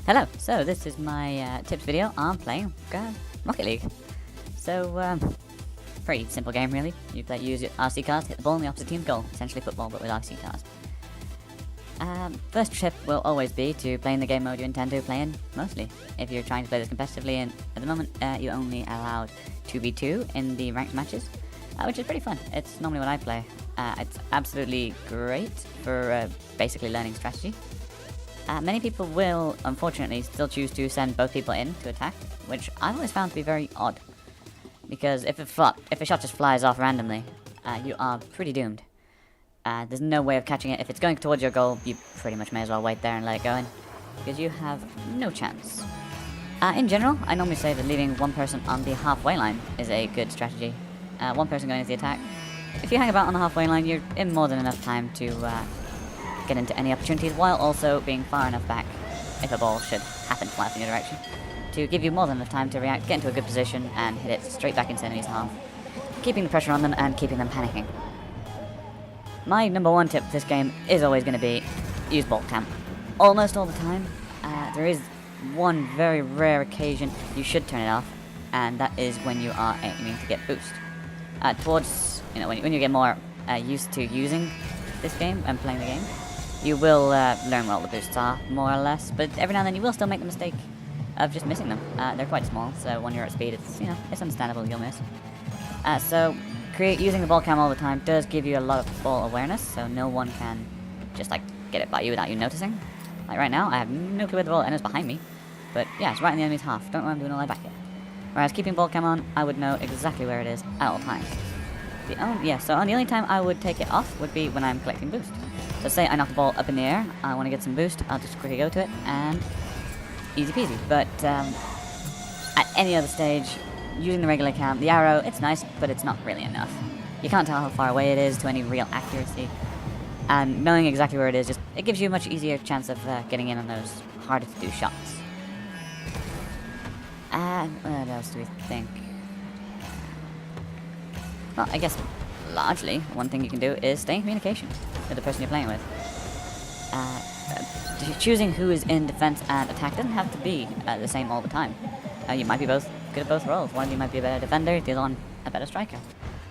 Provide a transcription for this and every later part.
Hello, so this is my tips video on playing Rocket League. So, pretty simple game really. You use your RC cars, hit the ball in the opposite team's goal. Essentially football, but with RC cars. First tip will always be to play in the game mode you intend to play in, mostly. If you're trying to play this competitively, and at the moment you only allowed 2v2 in the ranked matches, which is pretty fun. It's normally what I play. It's absolutely great for basically learning strategy. Many people will, unfortunately, still choose to send both people in to attack, which I've always found to be very odd. Because if a shot just flies off randomly, you are pretty doomed. There's no way of catching it. If it's going towards your goal, you pretty much may as well wait there and let it go in, because you have no chance. In general, I normally say that leaving one person on the halfway line is a good strategy. One person going into the attack. If you hang about on the halfway line, you're in more than enough time to get into any opportunities, while also being far enough back, if a ball should happen to fly in your direction, to give you more than enough time to react, get into a good position, and hit it straight back into the enemy's half, keeping the pressure on them and keeping them panicking. My number one tip for this game is always going to be use ball cam. Almost all the time. There is one very rare occasion you should turn it off, and that is when you are aiming to get boost. Towards, when you get more used to using this game and playing the game, you will learn what all the boosts are, more or less, but every now and then you will still make the mistake of just missing them. They're quite small, so when you're at speed, it's understandable you'll miss. So using the ball cam all the time does give you a lot of ball awareness, so no one can just get it by you without you noticing. Like right now, I have no clue where the ball is behind me, but yeah, it's right in the enemy's half. Don't know what I'm doing all the way back here. Whereas keeping ball cam on, I would know exactly where it is at all times. So the only time I would take it off would be when I'm collecting boost. So say I knock the ball up in the air, I want to get some boost, I'll just quickly go to it, and easy peasy. But at any other stage, using the regular cam, the arrow, it's nice, but it's not really enough. You can't tell how far away it is to any real accuracy, and knowing exactly where it is, it gives you a much easier chance of getting in on those harder to do shots. What else do we think? Well, I guess largely one thing you can do is stay in communication with the person you're playing with. Choosing who is in defense and attack doesn't have to be the same all the time. You might be both good at both roles. One of you might be a better defender, the other one a better striker.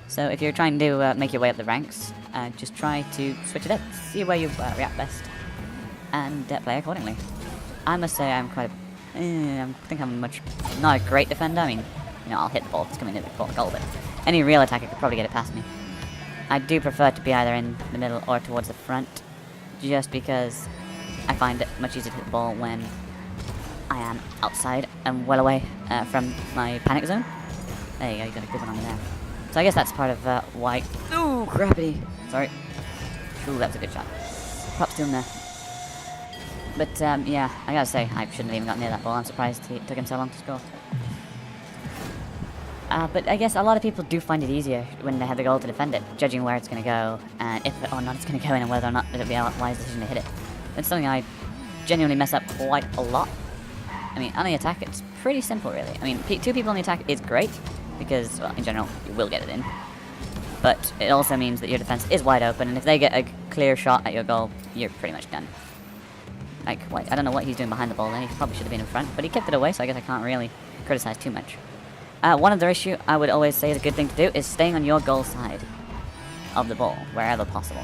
So if you're trying to make your way up the ranks, just try to switch it up, see where you react best, and play accordingly. I must say I'm quite I think I'm not a great defender. I mean, I'll hit the ball if it's coming in the goal, but any real attacker could probably get it past me. I do prefer to be either in the middle or towards the front, just because I find it much easier to hit the ball when I am outside and well away from my panic zone. There you go, you got a good one on there. So I guess that's part of why... Ooh, crappity! Sorry. Ooh, that was a good shot. Props to him there. But, yeah, I gotta say, I shouldn't have even got near that ball. I'm surprised it took him so long to score. But I guess a lot of people do find it easier when they have the goal to defend it, judging where it's going to go, and if or not it's going to go in, and whether or not it'll be a wise decision to hit it. It's something I genuinely mess up quite a lot. I mean, on the attack, it's pretty simple, really. I mean, two people on the attack is great, because, well, in general, you will get it in. But it also means that your defense is wide open, and if they get a clear shot at your goal, you're pretty much done. I don't know what he's doing behind the ball then. He probably should have been in front, but he kept it away, so I guess I can't really criticize too much. One other issue I would always say is a good thing to do is staying on your goal side of the ball, wherever possible.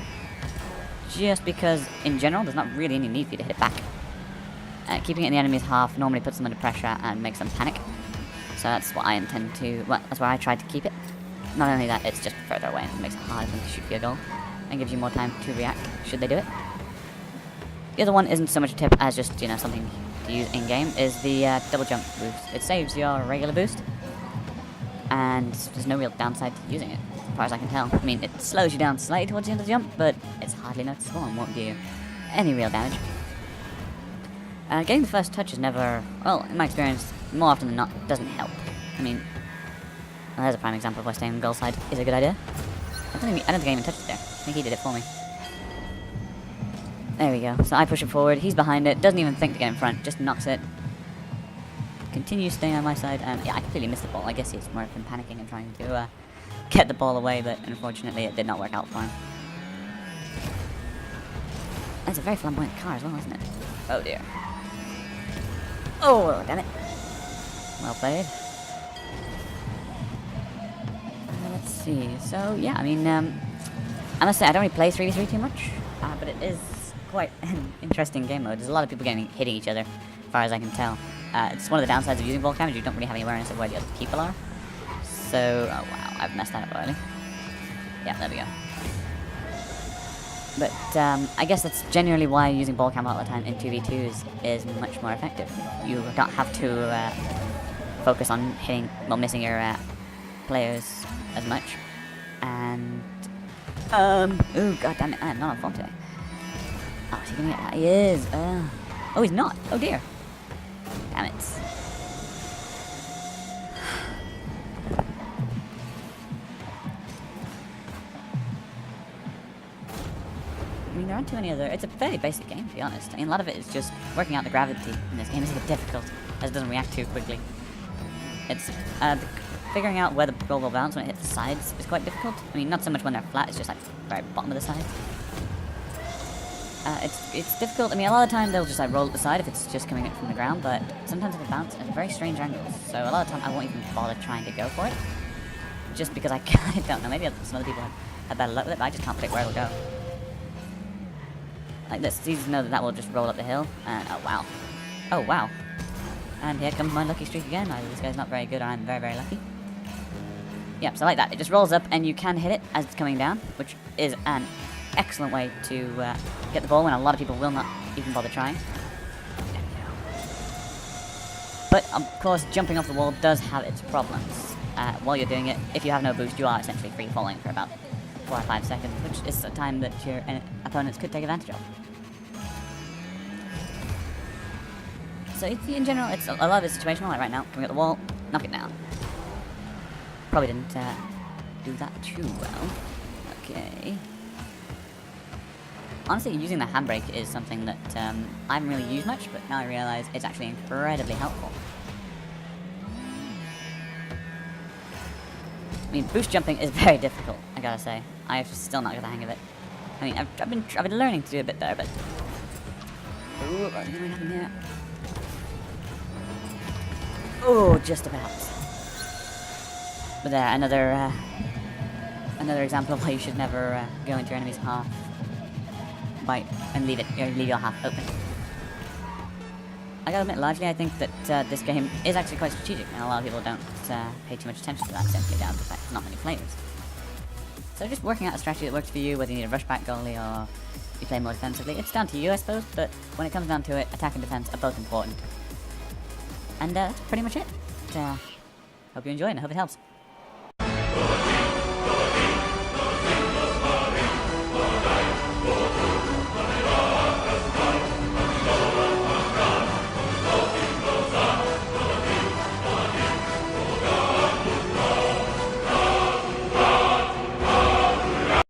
Just because, in general, there's not really any need for you to hit it back. Keeping it in the enemy's half normally puts them under pressure and makes them panic. So that's what I intend to, well, that's where I try to keep it. Not only that, it's just further away and it makes it harder for them to shoot for your goal, and gives you more time to react, should they do it. The other one isn't so much a tip as just, something to use in-game, is the double jump boost. It saves your regular boost, and there's no real downside to using it, as far as I can tell. I mean, it slows you down slightly towards the end of the jump, but it's hardly noticeable and won't do you any real damage. Getting the first touch is never, well, in my experience, more often than not, doesn't help. I mean, well, there's a prime example of why staying on the goal side is a good idea. I don't think I even touched it there. I think he did it for me. There we go. So I push it forward, he's behind it, doesn't even think to get in front, just knocks it. Continues staying on my side, and yeah, I completely missed the ball. I guess he's more than panicking and trying to get the ball away, but unfortunately it did not work out for him. That's a very flamboyant car as well, isn't it? Oh dear. Oh, damn it. Well played. Let's see. So, yeah, I mean, I must say, I don't really play 3v3 too much, but it is quite an interesting game mode. There's a lot of people hitting each other, as far as I can tell. It's one of the downsides of using ball cam is you don't really have any awareness of where the other people are. So, oh wow, I've messed that up already. Yeah, there we go. But I guess that's generally why using ball cam all the time in 2v2s is much more effective. You don't have to focus on missing your players as much. And ooh, god damn it, I am not on form today. Oh, is he gonna get that? He is. Oh, he's not. Oh dear. Damn it. I mean, there aren't too many other... It's a fairly basic game, to be honest. I mean, a lot of it is just working out the gravity in this game is a bit difficult, as it doesn't react too quickly. It's... figuring out where the ball will bounce when it hits the sides is quite difficult. I mean, not so much when they're flat, it's just like the very bottom of the side. It's difficult. I mean, a lot of the time they'll just like roll at the side if it's just coming up from the ground, but sometimes it'll bounce at very strange angles. So a lot of the time I won't even bother trying to go for it, just because I don't know. Maybe some other people have better luck with it, but I just can't predict where it'll go. Like this, it's easy to know that will just roll up the hill, and oh wow. Oh wow. And here comes my lucky streak again. Either this guy's not very good or I'm very, very lucky. Yep, so like that. It just rolls up and you can hit it as it's coming down, which is an excellent way to get the ball when a lot of people will not even bother trying. But, of course, jumping off the wall does have its problems. While you're doing it, if you have no boost, you are essentially free falling for about 4 or 5 seconds, which is a time that your opponents could take advantage of. So in general, it's a lot of it's situational, like right now, coming at the wall, knock it down. Probably didn't do that too well. Okay. Honestly, using the handbrake is something that I haven't really used much, but now I realise it's actually incredibly helpful. I mean, boost jumping is very difficult, I gotta say. I've still not got the hang of it. I mean, I've been learning to do a bit there, but... Ooh, what's gonna happen here? Oh, just about. But there, another example of why you should never go into your enemy's half bite and leave your half open. I gotta admit, largely I think that this game is actually quite strategic, and a lot of people don't pay too much attention to that, simply down to the fact there's not many players. So just working out a strategy that works for you, whether you need a rush back goalie or you play more defensively, it's down to you, I suppose, but when it comes down to it, attack and defense are both important. And that's pretty much it. Hope you enjoy it, and I hope it helps.